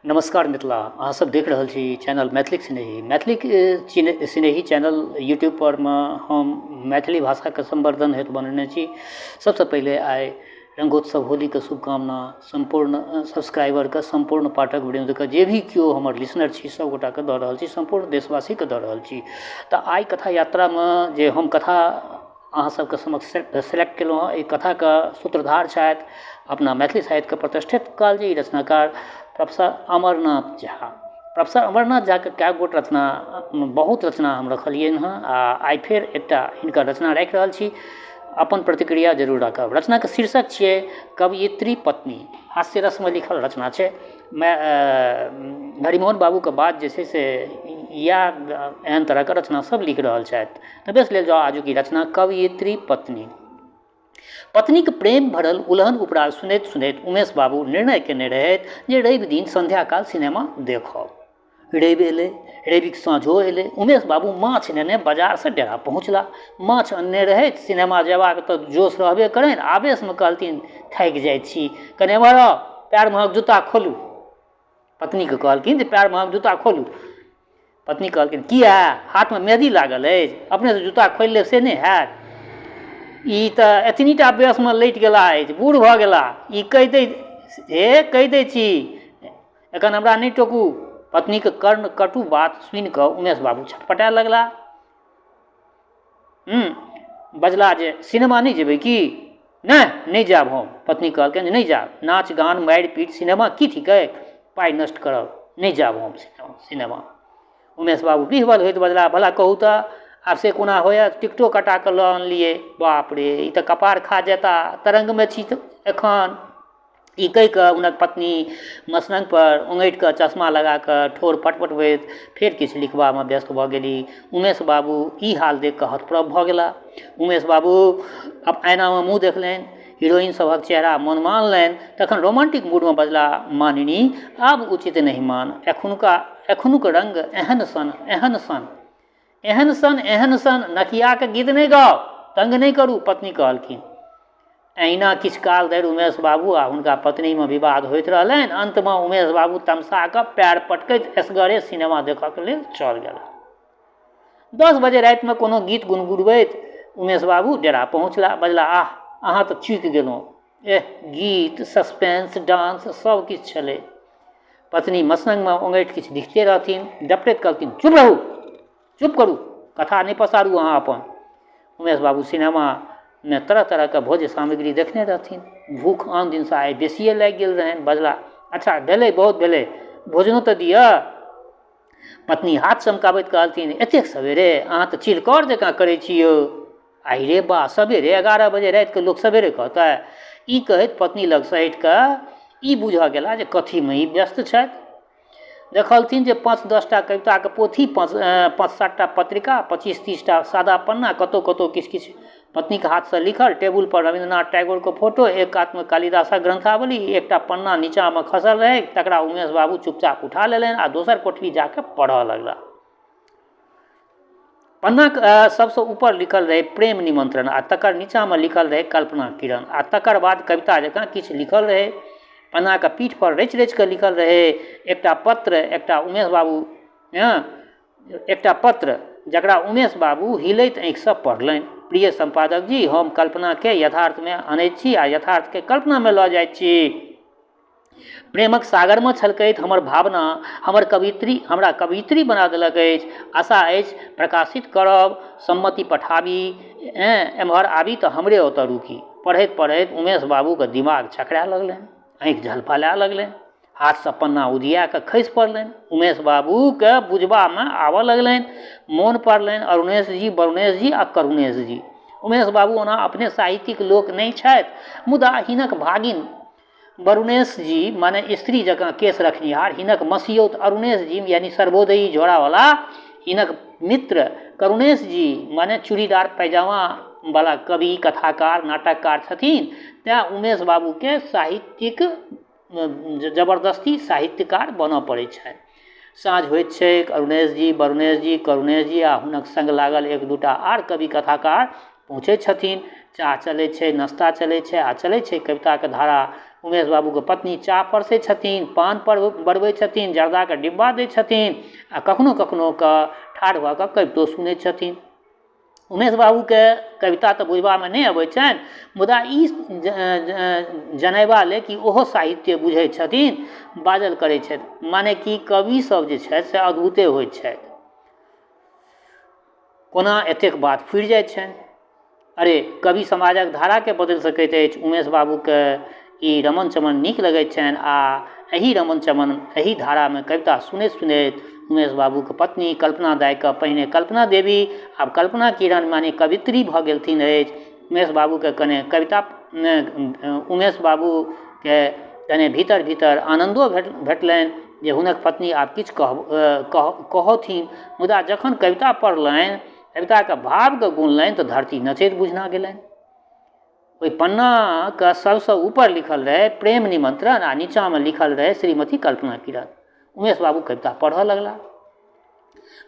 नमस्कार मिथिला, अहाँ सब देख रहल छी चैनल मैथिली स्नेही। मैथिली स्नेही चैनल यूट्यूब पर में हम मैथिली भाषा के संवर्धन हेतु बनेने छी। सबसे पहले आइ रंगोत्सव होली के शुभकामना संपूर्ण सब्सक्राइबर के, संपूर्ण पाठक वृंद के, जे भी केओ हमर लिसनर छी सब गोटा के दऽ रहल छी, संपूर्ण देशवासी के दऽ रहल छी। तऽ आइ कथा यात्रा में जे हम कथा अहाँ सबके समक्ष सेलेक्ट केलहुँ हँ, एहि कथा के सूत्रधार छथि अपना मैथिली साहित्य के प्रतिष्ठित कालजयी रचनाकार प्रोफेसर अमरनाथ झा। प्रोफेसर अमरनाथ झा के कए गोट रचना, बहुत रचना हम रखलियनि हँ आ आइ फेर एकटा हिनकर रचना राखि रहल छी। अपन प्रतिक्रिया जरूर राखब। रचना के शीर्षक छियै कवयित्री पत्नी। हास्य रस में लिखल रचना छै। मैं हरिमोहन बाबू के बाद जे छै से या एहन तरह के रचना सब लिख रहल छथि। तऽ बेस लेल जाउ आजुक ई रचना कवयित्री पत्नी। पत्नीक प्रेम भरल उलहन उपराग सुनैत सुनैत उमेश बाबू निर्णय केने रहैत जे रवि दिन संध्याकाल सिनेमा देखब। रवि एलै, रविक साँझो एलै। उमेश बाबू माछ नेने बाजार से डेरा पहुँचला। माछ अनने रहैत, सिनेमा जेबाक तऽ जोश रहबे करनि। आवेश में कहलथिन थाकि जाइत छी, कने एम्हर आउ, पैर महक जूता खोलू। पत्नी के कहलखिन जे पैर महक जूता खोलू। पत्नी कहलखिन किया, हाथ में मेहंदी लागल अछि, अपने से जूता खोलि लेब से नहि हैत। ई तऽ एतनीटा बेस में लटि गेला अछि, बूढ़ भऽ गेला। ई कहि दै छी, एखन हमरा नहि टोकू। पत्नी के कर्ण कटु बात सुनि कऽ उमेश बाबू छटपटाए लगला। बजला जे सिनेमा नहीं जेबै की? नहीं जाब हम। पत्नी कहलखिन नहीं जाब, नाच गान मारि पीट सिनेमा की थिकै, पाइ नष्ट करब, नहीं जाब हम सिनेमा। उमेश बाबू बिहवल होइत बजला, भला कहू तऽ आब से कोना होयत, टिकटो कटा कऽ लऽ अनलियै। बाप रे, ई तऽ कपार खा जेता, तरंग में छी एखन। ई कहि कऽ हुनक पत्नी मसनग पर ओंघैट कऽ चश्मा लगा कऽ ठोर पटपटबैत फेर किछु लिखबा में व्यस्त भऽ गेली। उमेश बाबू ई हाल देख कऽ हतप्रभ भऽ गेला। उमेश बाबू अब आईना में मुँह देखलनि, हीरोइन सभक चेहरा मन मानलनि। तखन रोमांटिक मूड में बजला, मानिनी आब उचित नहीं मान, एखनुक रंग एहन सन एहन सन नकिया के गीत नहीं गाओ, तंग नहीं करू। पत्नी कहलखिन। अहिना किछु काल धरि उमेश बाबू आ हुनका पत्नी में विवाद होइत रहलनि। अंत में उमेश बाबू तमसा कऽ पैर पटकैत असगरे सिनेमा देखऽ के लेल चल गेला। 10 बजे राति में कोनो गीत गुनगुनबैत उमेश बाबू डेरा पहुँचला। बजला, आह, अहाँ तऽ चूकि गेलहुँ। गीत, सस्पेंस, डांस सब किछु छलै। पत्नी मसनग में ओंघैठ किछु लिखते रहथिन। डपटैत कहलखिन, चुप रहू, चुप करू, कथा नहीं पसारू अहाँ अपन। उमेश बाबू सिनेमा में तरह तरह के भोज्य सामग्री देखने रहथिन। भूख आन दिन से आइ बेसिए लागि गेल रहनि। बजला, अच्छा भेलै, बहुत भेलै, भोजनो तऽ दिअ। पत्नी हाथ चमकाबैत कहलथिन, एतेक सवेरे अहाँ तऽ चिलकर जकाँ करै छी यौ। आई रे बा, सवेरे 11 बजे राति के लोक सवेरे कहता। ई कहैत पत्नी लग से हटि कऽ ई बुझऽ गेला जे कथी में ई व्यस्त छथि। देखलथिन जे 5-10 टा कविता के पोथी, 5-7 टा पत्रिका, 25-30 टा सादा पन्ना, कतौ किछु किछु पत्नी के हाथ से लिखल। टेबुल पर रविन्द्रनाथ टैगोर के फोटो, एक कात में कालिदासक ग्रंथावली, एकटा पन्ना नीचा में खसल रहे, तकरा उमेश बाबू चुपचाप उठा लेलनि आ दोसर कोठरी जाके पढ़ऽ लगला। पन्ना सबसे ऊपर लिखल रहे प्रेम निमंत्रण, आ तकर नीचा में लिखल रहे कल्पना किरण, आ तकर बाद कविता जकाँ किछु लिखल रहे। पन्ना के पीठ पर रचि रचि कऽ लिखल रहे एकटा पत्र, एकटा पत्र जकरा उमेश बाबू हिलैत आँखि से पढ़लनि। प्रिय संपादक जी, हम कल्पना के यथार्थ में आनैत छी आ यथार्थ के कल्पना में लऽ जाइत छी। प्रेमक सागर में छलकैत हमर भावना हमरा कवियित्री बना देलक अछि। आशा अछि प्रकाशित करब, सम्मति पठाबी, एम्हर आबी तऽ हमरे ओतऽ रुकी। पढ़ैत पढ़ैत उमेश बाबू के दिमाग छकराए लगलनि, आँखि झलफलाए लगलनि, हाथ से पन्ना उधिया कऽ खसि पड़लनि। उमेश बाबू के बुझबा में आबऽ लगलनि, मोन पड़लनि अरुणेश जी आ करुणेश जी। उमेश बाबू ओना अपने साहित्यिक लोक नहीं छथि, मुदा हिनक भागिन वरुणेश जी माने स्त्री जकाँ केस रखनिहार, हिनक मसियौत अरुणेश जी यानी सर्वोदयी झोरावाला, हिनक मित्र करुणेश जी माने चूड़ीदार पैजामा वाला कवि, कथाकार, नाटककार छथिन। तेँ उमेश बाबू के साहित्यिक जबरदस्ती साहित्यकार बनऽ पड़ै छनि। साँझ होइत छै, अरुणेश जी, वरुणेश जी, करुणेश जी आ हुनक संग लागल 1-2 आर कवि कथाकार पहुँचै छथिन। चाह चलै छै, नाश्ता चलै छै आ चलै छै कविता के धारा। उमेश बाबूके पत्नी चाह परसै छथिन, पान पर बढ़बै छथिन, जर्दाके डिब्बा दै छथिन आ कखनो कखनो कऽ ठाढ़ भऽ कऽ कवितो सुनै छथिन। उमेश बाबूके कविता तऽ बुझबामे नहि अबै छनि, मुदा ई जनैबा ले कि ओहो साहित्य बुझै छथिन, बाजल करै छथि। माने कि कवि सब जे छथि से अद्भुते होइ छथि। कोना एतेक बात फुरि जाइ छनि। अरे कवि समाजक धाराके बदलि सकैत अछि। उमेश बाबूके ई रमन चमन नीक लगैत छनि आ एही रमन चमन एही धारामे कविता सुनैत सुनैत उमेश बाबूके पत्नी कल्पना दाइके, पहिने कल्पना देवी आब कल्पना किरण माने कवित्री भऽ गेलथिन अछि। उमेश बाबूके कने कविता उमेश बाबूके कने भीतर भीतर आनन्दो भेटलनि जे हुनक पत्नी आब किछु कहथिन, मुदा जखन कविता पढ़लनि, कविताके भावके गुनलनि तऽ धरती नचैत बुझना गेलनि। ओहि पन्नाके सबसँ ऊपर लिखल रहै प्रेम निमंत्रण आ नीचाँमे लिखल रहै श्रीमती कल्पना किरण। उमेश बाबू कविता पढ़ऽ लगला।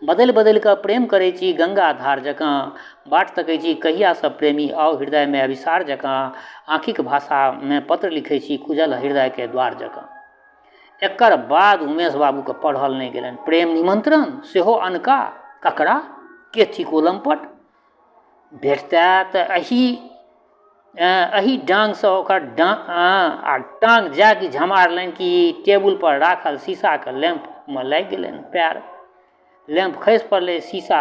बदलि बदलि कऽ प्रेम करै छी गंगा धार जकाँ, बाट तकै छी कहियासँ प्रेमी आउ हृदयमे अभिसार जकाँ, आँखिक भाषामे पत्र लिखै छी खुजल हृदयके द्वार जकाँ। एकर बाद उमेश बाबूके पढ़ल नहि गेलनि। प्रेम निमंत्रण सेहो अनका, ककरा, के थिको लम्पट, भेटतै तऽ एही डांगसँ ओकर टांग जाकि झमारलनि कि टेबुल पर राखल शीशाके लैंपमे लागि गेलनि पैर। लैंप खसि पड़लै, शीशा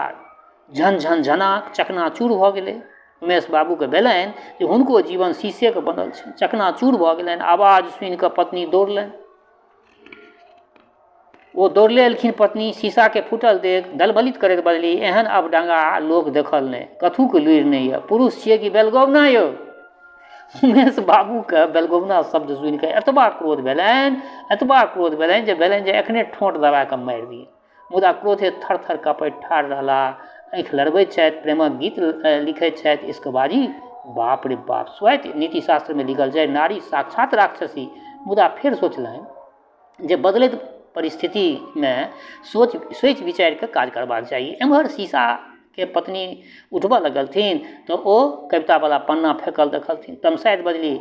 झन झन झनाक चकनाचूर भऽ गेलै। उमेश बाबूके भेलनि जे हुनको जीवन शीशेके बनल छै, चकनाचूर भऽ गेलनि। आवाज सुनि कऽ पत्नी दौड़लनि। ओ दौड़ले एलखिन पत्नी, शीशाके फूटल देख दलबलित करैत बजली, एहन अब डंगा लोक देखल नहि, कथुक लुरि नहि यऽ, पुरुष छियै कि बेलगौना यौ। उमेश बाबूके बेलगौना शब्द सुनि कऽ एतबा क्रोध भेलनि जे एखने ठोंट दबा कऽ मारि दिए। मुदा क्रोधे थर थर काँपैत ठाढ़ रहला, आँखि लड़बैत छथि, प्रेमक गीत लिखैत छथि, इश्कबाजी। बाप रे बाप, स्वैत नीति शास्त्रमे लिखल छै नारी साक्षात राक्षसी। मुदा फेर सोचलनि जे बदलैत परिस्थितिमे सोचि विचारि कऽ काज करबाक चाही। एम्हर शीशाके पत्नी उठबऽ लगलथिन तऽ ओ कवितावला पन्ना फेंकल देखलथिन। तमसाइत बजली,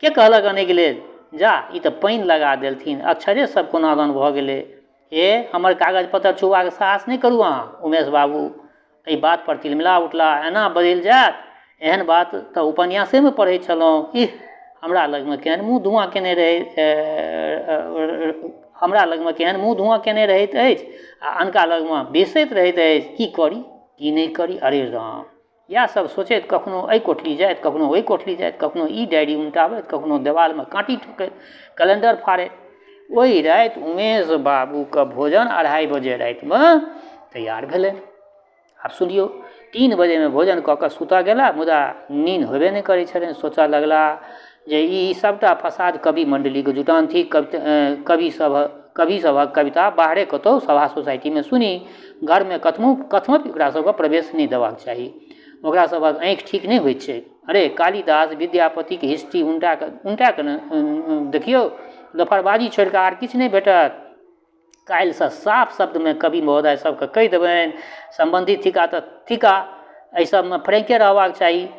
के कहलक आनैके लेल, जा ई तऽ पानि लगा देलथिन, अक्षरे सब कोनादन भऽ गेलै। हे हमर कागज पत्तर छुबाके साहस नहि करू अहाँ। उमेश बाबू एहि बात पर तिलमिला उठला, एना बदलि जायत, एहन बात तऽ उपन्यासेमे पढ़ै छलहुँ। इह, हमरा लगमे केहन मुँह धुआँ केने रहैत अछि आ अनका लगमे बेसैत रहैत अछि, की करी की नहि करी। अरे राम, इएह सब सोचैत कखनो एहि कोठली जाइत, कखनो ओहि कोठली जाइत, कखनो ई डायरी उल्टाबैत, कखनो देवालमे काँटी ठोकैत, कैलेंडर फाड़ैत। ओहि राति उमेश बाबूके भोजन 2:30 बजे रातिमे तैयार भेलै। आब सुनियौ, 3 बजेमे भोजन कऽ कऽ सुतऽ गेला, मुदा नींद होबे नहि करै छलनि। सोचऽ लगला जे ई सबटा फसाद कवि मंडलीके जुटान थी। कवि सभक कविता बाहरे कतहु सभा सोसाइटीमे सुनी, घरमे कथमपि ओकरा सबके प्रवेश नहि देबाक चाही, ओकरा सबक आँखि ठीक नहि होइ छै। अरे कालिदास विद्यापतिके हिस्ट्री उनटा कऽ देखियौ, लफड़बाजी छोड़ि कऽ आर किछु नहि भेटत। काल्हिसँ साफ शब्दमे कवि महोदय सबके कहि देबनि, सम्बन्धित थिका तऽ थिका, एहि सबमे फ्रैंके रहबाक चाही।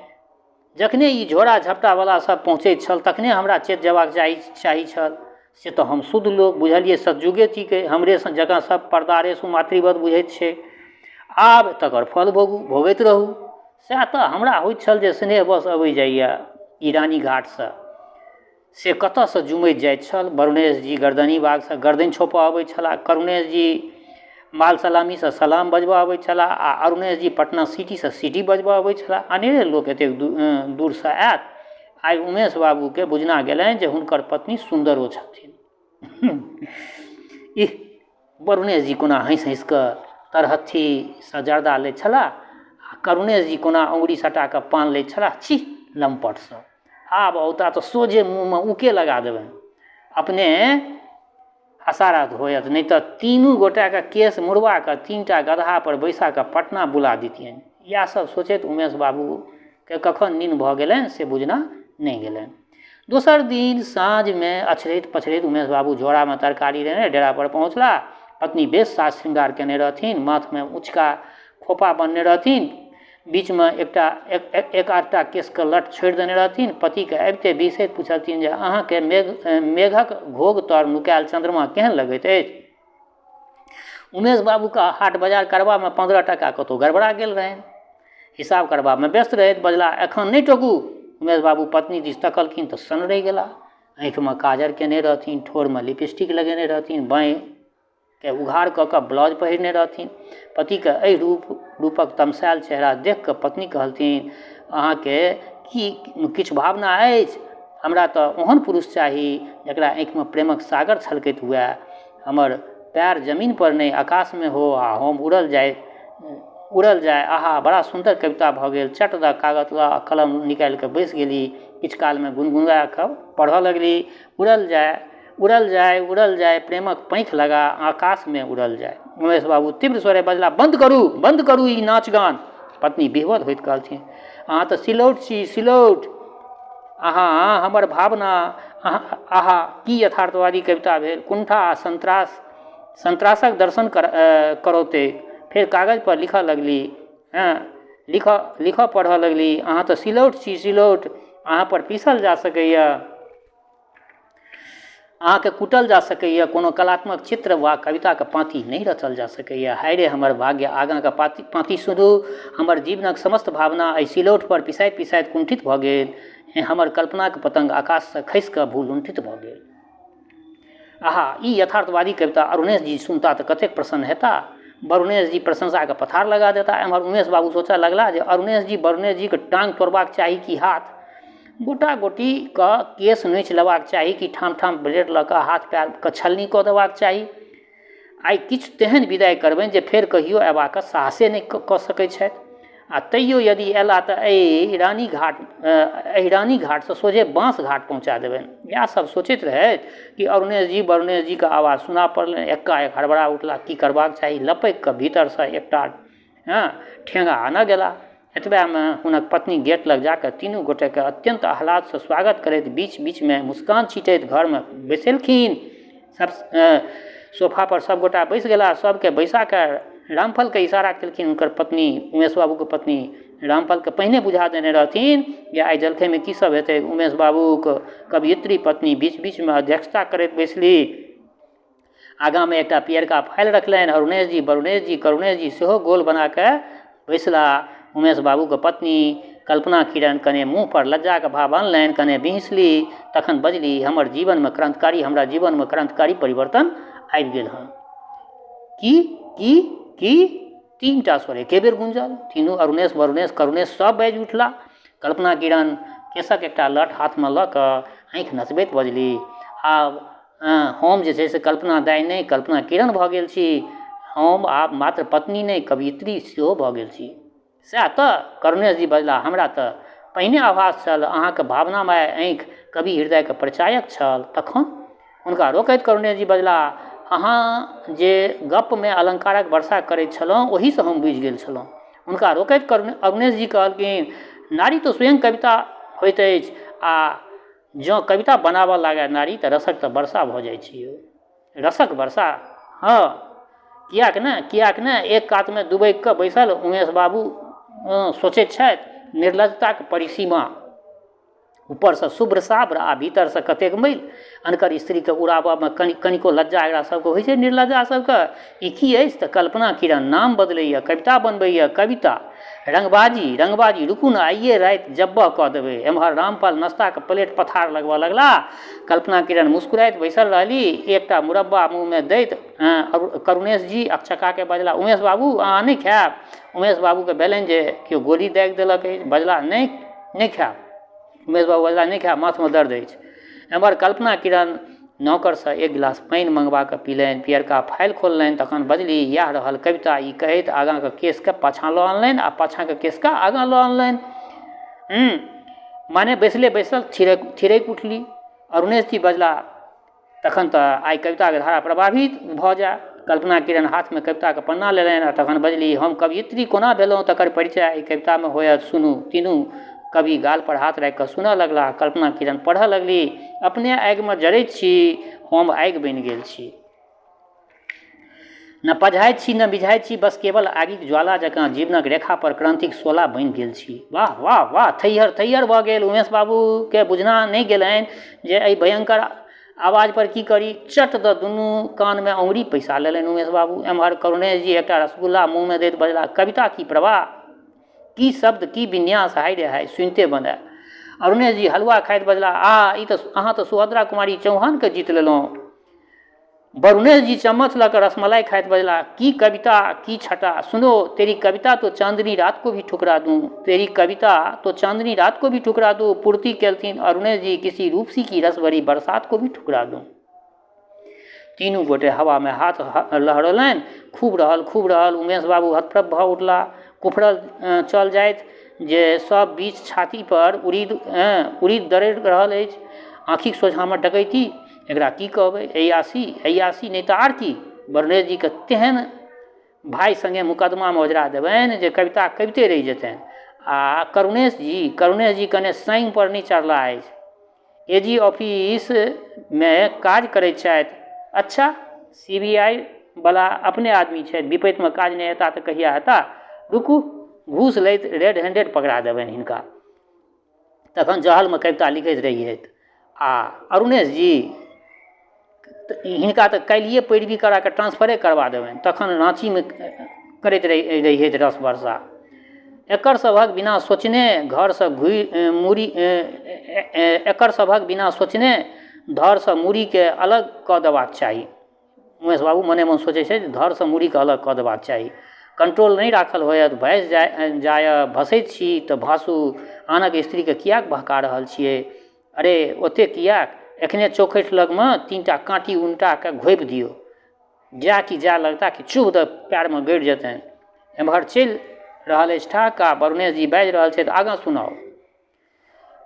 जखने ई झोरा झपटावला सब पहुँचैत छल तखने हमरा चेत जेबाक चाही छल। से तऽ हम शुद्ध लोक, बुझलिए सतयुगे थिकै, हमरे जकाँ सब परदारेसु मातृवत बुझैत छै। आब तकर फल भोगैत रहू। सएह तऽ हमरा होइत छल जे स्नेह बस अबै जाइए ई रानी घाटसँ, से कतऽसँ जुमैत जाइत छल। वरुणेश जी गर्दनी बागसँ गर्दनि छोपऽ अबै छलाह, करुणेश जी माल सलामीसँ सलाम बजबऽ अबै छलाह आ अरुणेश जी पटना सिटीसँ सिटी बजबऽ अबै छलाह। अनेरे लोक एतेक दूरसँ आयत। आइ उमेश बाबूके बुझना गेलनि जे हुनकर पत्नी सुन्दरो छथिन। इह, वरुणेश जी कोना हँसि हँसि कऽ तरहत्थीसँ जर्दा लैत छलाह आ करुणेश जी कोना अङ्गुरी सटा कऽ पान लैत छलाह। छी लम्पटसँ, आब औता तऽ सोझे मुँहमे उके लगा देबनि, अपने हसारात होयत, नहि तऽ तीनू गोटाके केस मुड़वा कऽ 3टा गदहा पर बैसा कऽ पटना बुला दितियनि। इएह सब सोचैत उमेश बाबूके कखन नींद भऽ गेलनि से बुझना नहि गेलनि। दोसर दिन साँझमे अछरैत पछरैत उमेश बाबू झोरामे तरकारी लेने डेरा पर पहुँचला। पत्नी बेस साज श्रृंगार केने रहथिन, माथमे उँचका खोपा बनने रहथिन, बीच में एक आधटा केसके लट छोड़ि देने रहथिन। पतिके आबिते बिसैत पूछलथिन जे अहाँके मेघक घोघ तर नुकायल चंद्रमा केहन लगैत अछि। उमेश बाबूके हाट बाजार करबामे 15 टका कतहु गड़बड़ा गेल रहनि, हिसाब करबामे व्यस्त रहैत। बजला एखन नहि टोकू। उमेश बाबू पत्नी दिस तकलखिन तऽ सन रहि गेला। आँखिमे काजर केने रहथिन, ठोरमे लिपस्टिक लगेने रहथिन, बाँहिके उघाड़ कऽ कऽ ब्लाउज पहिरने रहथिन। पतिके एहि रूपक तमसायल चेहरा देख कऽ पत्नी कहलथिन अहाँके की किछु भावना अछि? हमरा तऽ ओहन पुरुष चाही जकरा आँखिमे प्रेमक सागर छलकैत हुए, हमर पैर जमीन पर नहीं आकाश में हो आ हम उड़ल जाए। आहा बड़ा सुंदर कविता भऽ गेल। चट द कागज ला कलम निकालि कऽ बैस गेली, किछु काल में गुनगुना कऽ पढ़ऽ लगली। उड़ल जाए प्रेमक पैंख लगा आकाश में उड़ल जाए। उमेश बाबू तीव्र स्वरे बजला बंद करू ई नाच गान। पत्नी विह्वल होइत कहलथिन अहाँ तऽ सिलौट छी, सिलौट। अहाँ हमर भावना, आहा की यथार्थवादी कविता भेल। कुंठा आ संत्रासक दर्शन करौते फेर कागज पर लिखऽ लगली। लिखऽ पढ़ऽ लगली अहाँ तऽ सिलौट छी, सिलौट। अहाँ पर पीसल जा सकैए, अहाँके कुटल जा सकैए, कोनो कलात्मक चित्र वा कविताके पाँति नहीं रचल जा सकैए। हाय रे हमर भाग्य, आगाँके पाँति सुनू। हमर जीवनक समस्त भावना एहि सिलौट पर पिसाइत पिसाइत कुंठित भऽ गेल। हमर कल्पनाके पतंग आकाशसँ खसि कऽ भूलुंठित भऽ गेल। आहा ई यथार्थवादी कविता अरुणेश जी सुनता तऽ कतेक प्रसन्न हेता। वरुणेश जी प्रशंसाके पथार लगा देता। एम्हर उमेश बाबू सोचऽ लगला जे अरुणेश जीके टाँग तोड़बाक चाही कि हाथ, गोटा गोटी के केस नोचि लेबाक चाही कि ठाम ठाम ब्लेड लऽ कऽ हाथ पैरके छलनी कऽ देबाक चाही। आइ किछु तेहन विदाइ करबनि जे फेर कहियो अयबाक साहसे नहि कऽ सकैत छथि। आ तैयो यदि अयला तऽ एहि रानी घाटसँ सोझे बाँस घाट पहुँचा देबनि। इएह सब सोचैत रहैत कि वरुणेश जीके आवाज सुना पड़लनि। एकाएक हड़बड़ा उठला, की करबाक चाही। लपकि कऽ भीतरसँ एकटा ठेंगा आनऽ गेला। एतबेमे हुनक पत्नी गेट लग जाकर तीनू गोटेके अत्यंत आह्लादसँ स्वागत करैत बीच बीचमे मुस्कान छीटैत घरमे बैसेलखिन। सोफा पर सब गोटा बैस गेला। सबके बैसा कऽ रामफलके इशारा केलखिन। हुनकर पत्नी, उमेश बाबूके पत्नी रामफलके पहिने बुझा देने रहथिन जे आइ जलखैमे की सब हेतै। उमेश बाबूके कवियत्री पत्नी बीच बीचमे अध्यक्षता करैत बैसली। आगाँमे एकटा पियरका फाइल रखलनि। वरुणेश जी सेहो गोल बना कऽ बैसला। उमेश बाबूके पत्नी कल्पना किरण कने मुँह पर लज्जाके भाव आनलनि, कने बिहसली। तखन बजली हमरा जीवनमे क्रांतिकारी परिवर्तन आबि गेल हँ। की 3टा स्वर एके बेर गुंजल। तीनू करुणेश सब बाजि उठला। कल्पना किरण केसक एकटा लट हाथमे लऽ कऽ आँखि नचबैत बजली आब हम जे छै से कल्पना दाइ नहि कल्पना किरण भऽ गेल छी। हम आब मात्र पत्नी नहि कवियत्री सेहो भऽ गेल छी। सएह तऽ करुणेश जी बजला हमरा तऽ पहिने आभास छल अहाँके भावनामय आँखि कवि हृदयके परिचायक छल। तखन हुनका रोकैत करुणेश जी बजला अहाँ जे गपमे अलङ्कारक वर्षा करैत छलहुँ ओहीसँ हम बुझि गेल छलहुँ। हुनका रोकैत अरुणेश जी कहलखिन नारी तऽ स्वयं कविता होइत अछि आ जँ कविता बनाबऽ लागे नारी तऽ रसक तऽ वर्षा भऽ जाइ छै। रसक वर्षा हाँ कियाक ने एक कातमे दुबकि कऽ बैसल उमेश बाबू सोचैत छथि निर्लजताके परिसीमा, ऊपरसँ शुभ्र साब्र आ भीतरसँ कतेक मैल। अनकर स्त्रीके उड़ाबऽमे कनिको लज्जा एकरा सबके होइ छै निर्लज्जा सबके। ई की अछि तऽ कल्पना किरण नाम बदलैए, कविता बनबैए, कविता रंगबाजी रुकू ने आइए राति जब्बह कऽ देबै। एम्हर रामपाल नाश्ताके प्लेट पथार लगबऽ लगला। कल्पना किरण मुस्कुराइत बैसल रहली, एकटा मुरब्बा मुँहमे दैत करुणेश जी अकछकाके बजला उमेश बाबू अहाँ नहि खायब। उमेश बाबूके भेलनि जे केओ गोली दागि देलक अछि। बजला नहि खायब। उमेश बाबू बजला नहि खायब, माथमे दर्द अछि। एम्हर कल्पना किरण नौकरसँ एक गिलास पानि मंगवा कऽ पीलनि, पियरका फाइल खोललनि। तखन बजली इएह रहल कविता। ई कहैत आगाँके केसके पाछाँ लऽ अनलनि आ पाछाँके केसके आगाँ लऽ अनलनि। माने बैसले बैसल थिरकि उठली। अरुणेश जी बजला तखन तऽ आइ कविताके धारा प्रभावित भऽ जाय। कल्पना किरण हाथमे कविताके पन्ना लेलनि आ तखन बजली हम कवियत्री कोना भेलहुँ तकर परिचय एहि कवितामे होयत सुनू। तीनू कवि गाल पर हाथ राखि कऽ सुनऽ लगला। कल्पना किरण पढ़ऽ लगली अपने आगिमे जरैत छी, हम आगि बनि गेल छी। न पझाइत छी न बिझाइत छी, बस केवल आगिक ज्वाला जकाँ जीवनक रेखा पर क्रांतिक शोला बनि गेल छी। वाह वाह वाह, थैहर थैहर भऽ गेल। उमेश बाबूके बुझना नहि गेलनि जे एहि भयंकर आवाज पर की करी। चट द दुनू कान में अंगुरी पैसा लेलनि उमेश बाबू। एम्हर करुणेश जी एकटा रसगुल्ला मुँह में दैत बजला, कविता की प्रवाह, की शब्द, की विन्यास, हाय रे हाय, सुनिते बने। अरुणेश जी हलवा खाइत बजला, ई तऽ अहाँ तऽ सुभद्रा कुमारी चौहानके जीत लेलहुँ। वरुणेश जी चम्मच लऽ कऽ रसमलाई खाइत बजला, की कविता, की छटा, सुनो तेरी कविता तो चांदनी रात को भी ठुकरा दूं, तेरी कविता तो चांदनी रात को भी ठुकरा दूं। पूर्ति केलथिन अरुणेश जी, किसी रूपसी की रस भरी बरसात को भी ठुकरा दूं। तीनू गोटे हवा में हाथ लहरौलनि, खूब रहल खूब रहल। उमेश बाबू हतप्रभ भऽ उठला, कुफरल चल जाइत जे सब बीच छाती पर उड़ीद दरड़ि रहल अछि। आँखिक सोझामे डकैती, एकरा की कहबै, अयासी नहीं तऽ आर की। वरुणेश जी के तेहन भाई संगे मुकदमा में ओझरा देबनि जे कविता कविते रहि जेतनि। आ करुणेश जी कने साइन पर नहीं चढ़ला अछि। एजी ऑफिस में काज करैत छथि। अच्छा, CBI वाला अपने आदमी छथि, विपैत में काज नहीं हेता तऽ कहिया हेता। रुकू, घूस लैत रेड हैंडेड पकड़ा देबनि हिनका। तखन जहल में कविता लिखैत रहियथि। आ अरुणेश जी हिनका तऽ काल्हिए पैरवी करा के ट्रांसफरे करवा देबनि। तखन रांची में करैत रहियथि रस वर्षा। एकर सभक बिना सोचने घर से एकर सभक बिना सोचने धर से मूड़ी के अलग कऽ देबाक चाही। उमेश बाबू मने मन सोचै छै धर से मूड़ी के अलग कऽ देबाक चाही। कंट्रोल नहीं राखल होयत, भैंस जाय भसैत छी तऽ भासू आनक स्त्री के कियाक बहका रहल छियै। अरे ओते कियाक, एखने चौखटि लग में 3टा काँटी उनटा के घोपि दियौ, जा कि जा लगता कि चुभ द पैर में गड़ि जेतनि। एम्हर चलि रहल अछि ठहाका। वरुणेश जी बाजि रहल छथि, आगाँ सुनाउ।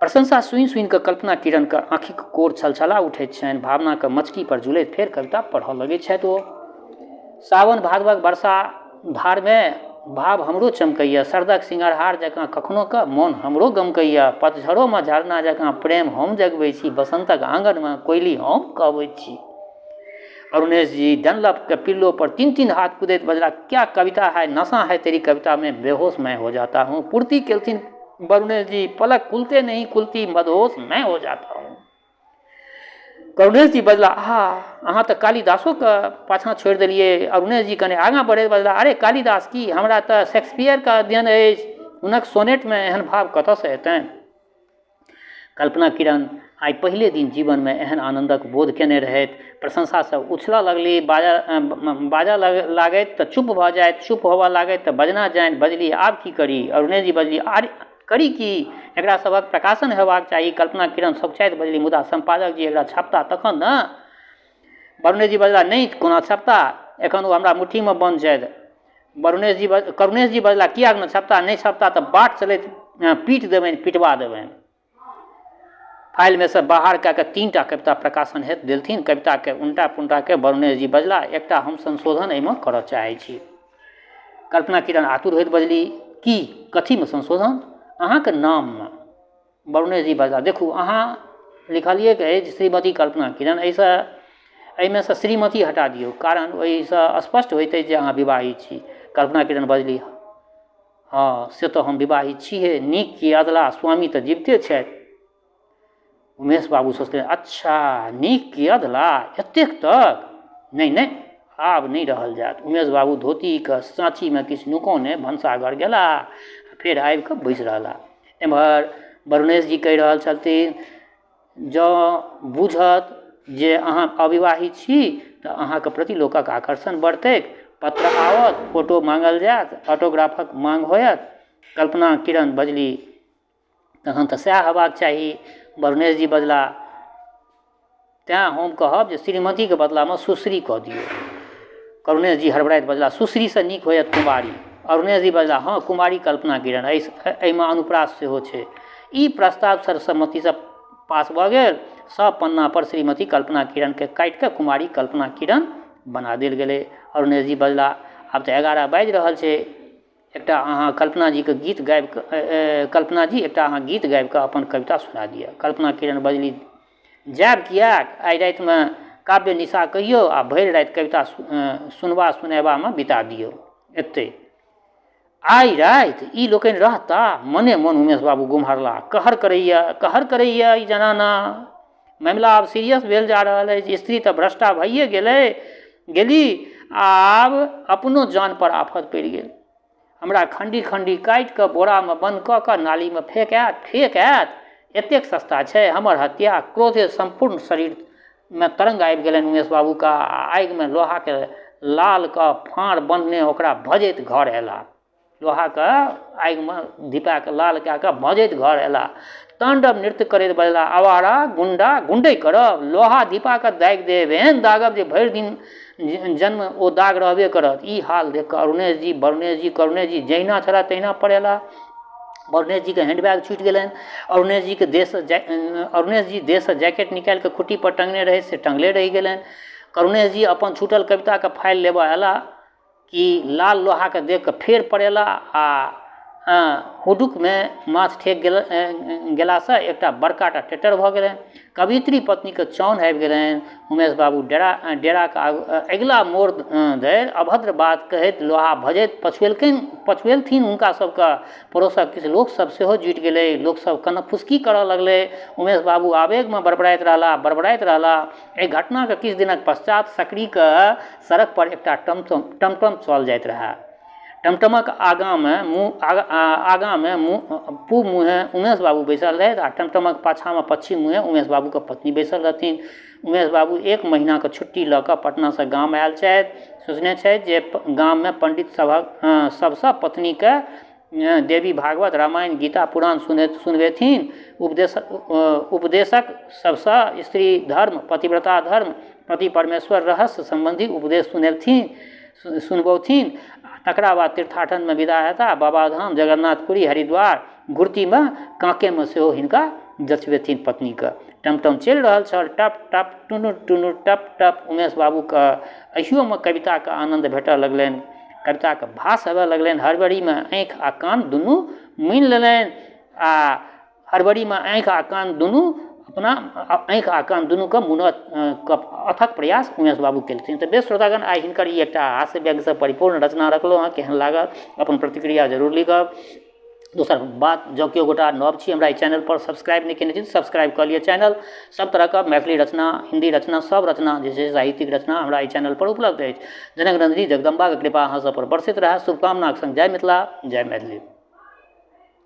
प्रशंसा सुनि सुनि कऽ कल्पना किरण के आँखिक कोर छलछला उठैत छनि। भावना के मचकी पर झुलैत फेर कविता पढ़ऽ लगैत छथि। ओ सावन भादवक वर्षा धार में भाव हमरो चमकैया, सरदक सिंगारहार जकाँ कखनो के मोन हमरो गमकैया। पतझड़ो में झरना जकाँ प्रेम हम जगबै छी, बसंतक आंगन में कोयली हम कहबैत छी। अरुणेश जी डनलप के पिल्लो पर 3-3 हाथ कूदैत बजला, क्या कविता है, नशा है तेरी कविता में, बेहोश मैं हो जाता हूँ। पूर्ति केलथिन वरुणेश जी, पलक खुलते नहीं खुलती, मदहोश मैं हो जाता हूँ। करुणेश जी बजला, अहाँ तऽ कालिदासो के पाछाँ छोड़ि देलियै। अरुणेश जी कने आगाँ बढ़ैत बजला, अरे कालिदास की, हमरा तऽ शेक्सपियर के अध्ययन अछि, हुनक सोनेट में एहन भाव कतऽसँ एतनि। कल्पना किरण आइ पहिले दिन जीवन में एहन आनंदक बोध केने रहैत। प्रशंसा से उछलऽ लगली, बाजा लागैत तऽ चुप भऽ जाइत, चुप होबऽ लागैत तऽ बजना जाइत। बजली, आब की करी। अरुणेश जी बजली, करी की, एकरा सबक प्रकाशन हेबाक चाही। कल्पना किरण सौचाइत बजली, मुदा संपादक जी एकरा छपता तखन न। वरुणेश जी बजला, नहीं कोना छपता, एखन ओ हमरा मुट्ठी में बंद छथि। करुणेश जी बजला, कियाक न छपता, नहीं छपता तऽ बाट चलैत पीट देबनि, पिटवा देबनि। फाइल में से बाहर कऽ के 3टा कविता प्रकाशन हेतु देलथिन। कविता के उल्टा पुल्टा के वरुणेश जी बजला, एकटा हम संशोधन एहिमे करऽ चाहै छी। कल्पना किरण आतुर होइत बजली, की, कथी में संशोधन, अहाँके नाम में। वरुणेश जी बजला, देखू अहाँ लिखलिए के अछि श्रीमती कल्पना किरण, एहिमे से श्रीमती हटा दियौ, कारण ओहिसँ स्पष्ट होइत अछि जे अहाँ विवाहित छी। कल्पना किरण बजली, हाँ से तो हम विवाहित छियै, नीक की अधला स्वामी तऽ जीविते छथि। उमेश बाबू सोचलनि, अच्छा नीक की अधला, एतेक तक, नहीं आब नहीं रहल जायत। उमेश बाबू धोती के साँची में किछु नुकाने भनसाघर गेला, फेर आबि कऽ बैसि रहला। एम्हर वरुणेश जी कहि रहल छलथिन, जँ बुझत जे अहाँ अविवाहित छी तऽ अहाँके प्रति लोकक आकर्षण बढ़तैक, पत्र आवत, फोटो मांगल जायत, ऑटोग्राफक मांग होयत। कल्पना किरण बजली, तखन तऽ सएह हेबाक चाही। वरुणेश जी बजला, तेँ हम कहब जे श्रीमती के बदला में सुश्री कऽ दियौ। करुणेश जी हड़बड़ाइत बजला, सुश्री से नीक होयत कुमारी। अरुणेश जी बजला, हाँ कुमारी कल्पना किरण, एहिमे अनुप्रास सेहो छै। ई प्रस्ताव सर्वसम्मति से पास भऽ गेल। सब पन्ना पर श्रीमती कल्पना किरण के काटि के कुमारी कल्पना किरण बना देल गेलै। अरुणेश जी बजला, आब तऽ 11 बाजि रहल छै, एकटा अहाँ कल्पना जी के गीत गाबि कऽ कल्पना जी एकटा अहाँ गीत गाबि कऽ अपन कविता सुना दिअ। कल्पना किरण बजली, जायब कियाक, आइ राति में काव्य निशा कहियो आ भरि राति कविता सुनबा सुनेबामे बिता दियौ। एते आइ राति ई लोकनि रहता, मने मन उमेश बाबू गुम्हरला। कहर करैया ई जनाना। मामला आब सीरियस भेल जा रहल अछि। स्त्री तऽ भ्रष्टा भइए गेली, आब अपनो जान पर आफत पड़ि गेल। हमरा खण्डी खण्डी काटि कऽ बोरामे बन्द कऽ कऽ नालीमे फेक आयत। एतेक सस्ता छै हमर हत्या। क्रोधे संपूर्ण शरीरमे तरंग आबि गेलनि उमेश बाबूके। आगिमे लोहाके लाल कऽ फाँड़ बन्हने ओकरा भजैत घर अयला। लोहाके आगिमे धीपाके लाल कए कऽ भजैत घर अयला। तांडव नृत्य करैत बजला, आवारा गुंडे करब, लोहा धीपाके दागि देब, एहन दागब जे भरि दिन जन्म ओ दाग रहबे करत। ई हाल देख कऽ करुणेश जी जहिना छला तहिना पड़ेला। अरुणेश जी के हैंडबैग छूटि गेलनि। अरुणेश जी देश से जैकेट निकालि कऽ खुट्टी पर टंगने रहे से टंगले रहि गेलनि। करुणेश जी अपन छूटल कविता के फाइल लेबऽ अयला कि लाल लोहा के देख कऽ फेर पड़ेला आ हुडुकमे माथ ठेक गेलासँ एकटा बड़का टा टेटर भऽ गेलनि। कवित्री पत्नीके चौन आबि गेलनि। उमेश बाबू डेराके अगिला मोड़ धरि अभद्र बात कहैत लोहा भजैत पछुएलथिन हुनका सबके। पड़ोसक किछु लोकसभ सेहो जुटि गेलै। लोकसभ कनफुसकी करऽ लगलै। उमेश बाबू आवेगमे बड़बड़ाइत रहला। एहि घटनाके किछु दिनक पश्चात सकरीके सड़क पर एकटा टमटम चल जाइत रहै। टमटमक आगाँमे पूब मुँहे उमेश बाबू बैसल रहथि आ टमटमक पाछाँमे पश्चिम मुँहे उमेश बाबूके पत्नी बैसल रहथिन। उमेश बाबू 1 महीनाके छुट्टी लऽ कऽ पटनासँ गाम आयल छथि। सोचने छथि जे गाममे पंडित सबसँ पत्नीके देवी भागवत रामायण गीता पुराण सुनबेथिन। उपदेशक सबसँ स्त्री धर्म, पतिव्रता धर्म, पति परमेश्वर रहस्य संबंधी उपदेश सुनबौथिन। तकरा बाद तीर्थाटनमे विदा हेता। बाबाधाम, जगन्नाथपुरी, हरिद्वार, घुर्तीमे, काँकेमे सेहो हिनका जचबेथिन पत्नीके। टमटम चलि रहल छल। टप टप टुनुर टप टप। उमेश बाबूके अहियोमे कविताके आनन्द भेटऽ लगलनि। कविताके भास हेबऽ लगलनि। हड़बड़ीमे आँखि आ कान दुनू मुनि लेलनि आ हड़बड़ीमे आँखि आ कान दुनूके मुनऽ अथक प्रयास उमेश बाबू केलखिन। तऽ बेस श्रोतागण, आइ हिनकर ई एकटा हास्य व्यंग्यसँ परिपूर्ण रचना रखलहुँ हँ। केहन लागल अपन प्रतिक्रिया जरूर लिखब। दोसर बात, जँ केओ गोटा नव छी, हमरा ई चैनल पर सब्सक्राइब नहीं केने छी, सब्सक्राइब कऽ लिअ। चैनल सब तरहके मैथिली रचना, हिंदी रचना, सब रचना जे छै साहित्यिक रचना हमरा ई चैनल पर उपलब्ध अछि। जनक नंदिनी जगदम्बाके कृपा अहाँ सब पर बरसैत रहै। शुभकामनाक संग जय मिथिला, जय मैथिली।